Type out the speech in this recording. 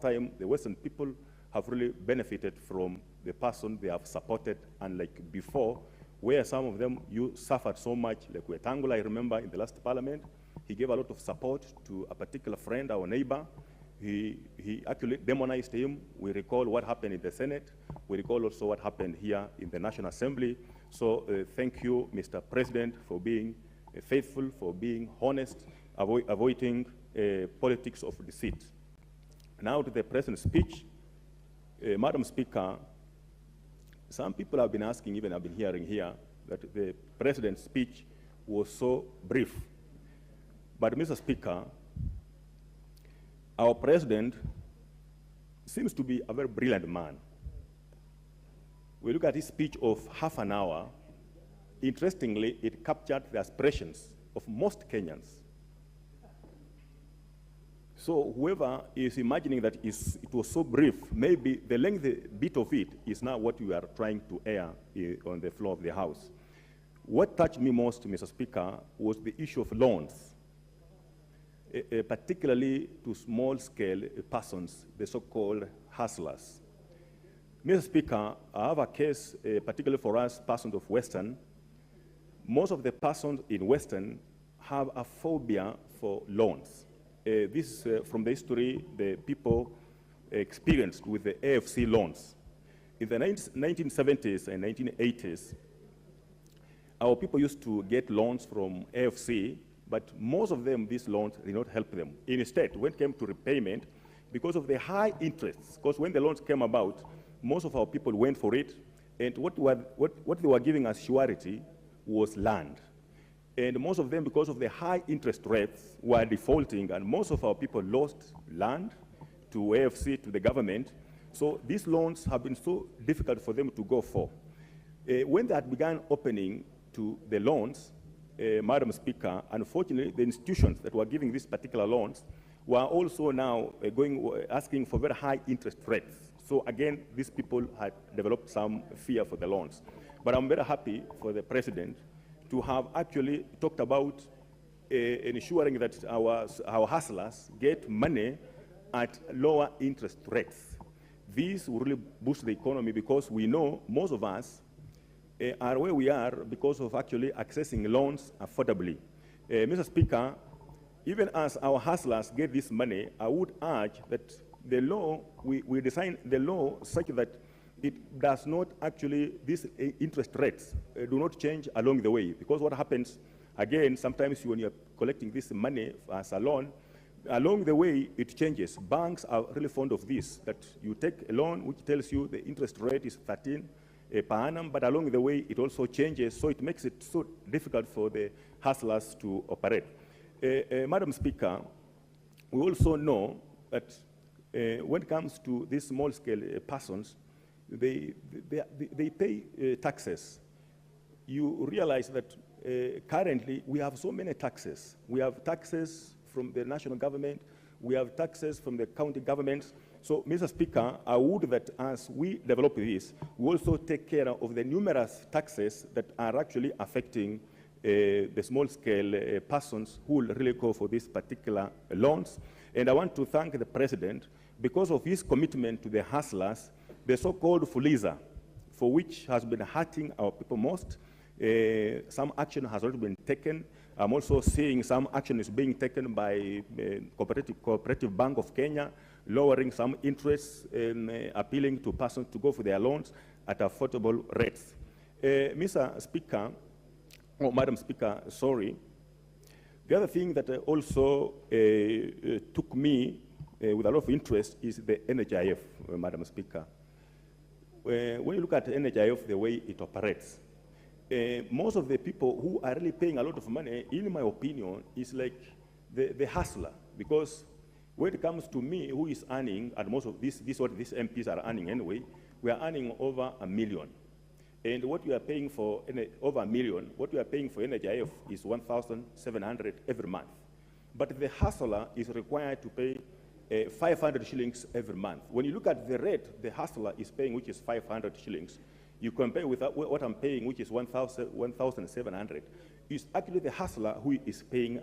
time, the Western people have really benefited from the person they have supported, unlike before, where some of them you suffered so much, like Wetangula, I remember in the last parliament, he gave a lot of support to a particular friend, our neighbor. He actually demonized him. We recall what happened in the Senate. We recall also what happened here in the National Assembly. So thank you, Mr. President, for being faithful, for being honest, avoiding politics of deceit. Now to the President's speech. Madam Speaker, some people have been asking, even I've been hearing here, that the President's speech was so brief. But Mr. Speaker, our President seems to be a very brilliant man. We look at his speech of half an hour. Interestingly, it captured the aspirations of most Kenyans. So whoever is imagining that it was so brief, maybe the lengthy bit of it is now what we are trying to air on the floor of the House. What touched me most, Mr. Speaker, was the issue of loans, particularly to small-scale persons, the so-called hustlers. Mr. Speaker, I have a case, particularly for us, persons of Western. Most of the persons in Western have a phobia for loans. This is from the history the people experienced with the AFC loans. In the 1970s and 1980s, our people used to get loans from AFC, but most of them, these loans did not help them. Instead, when it came to repayment, because of the high interests, because when the loans came about, most of our people went for it, and what they were giving as surety was land. And most of them, because of the high interest rates, were defaulting, and most of our people lost land to AFC, to the government. So these loans have been so difficult for them to go for. When they had begun opening to the loans, Madam Speaker, unfortunately, the institutions that were giving these particular loans were also now asking for very high interest rates. So again, these people had developed some fear for the loans. But I'm very happy for the President to have actually talked about ensuring that our hustlers get money at lower interest rates. This will really boost the economy, because we know most of us are where we are because of actually accessing loans affordably. Mr. Speaker, even as our hustlers get this money, I would urge that the law, we design the law such that it does not actually, these interest rates do not change along the way. Because what happens, again, sometimes when you're collecting this money as a loan, along the way it changes. Banks are really fond of this, that you take a loan which tells you the interest rate is 13 per annum, but along the way it also changes, so it makes it so difficult for the hustlers to operate. Madam Speaker, we also know that when it comes to these small-scale persons, they pay taxes. You realize that currently we have so many taxes. We have taxes from the national government, we have taxes from the county governments. So, Mr. Speaker, I would that as we develop this, we also take care of the numerous taxes that are actually affecting the small-scale persons who will really go for these particular loans. And I want to thank the President because of his commitment to the hustlers, the so-called Fuliza, for which has been hurting our people most. Some action has already been taken. I'm also seeing some action is being taken by Cooperative Bank of Kenya, lowering some interests and appealing to persons to go for their loans at affordable rates. Mr. Speaker, or Madam Speaker, sorry. The other thing that also took me with a lot of interest is the NHIF, Madam Speaker. When you look at NHIF, the way it operates, most of the people who are really paying a lot of money, in my opinion, is like the hustler. Because when it comes to me, who is earning, and most of this what these MPs are earning anyway, we are earning over $1 million. And what you are paying for over $1 million, what you are paying for NHIF is 1,700 every month. But the hustler is required to pay 500 shillings every month. When you look at the rate the hustler is paying, which is 500 shillings, you compare with what I'm paying, which is 1,700, it's actually the hustler who is paying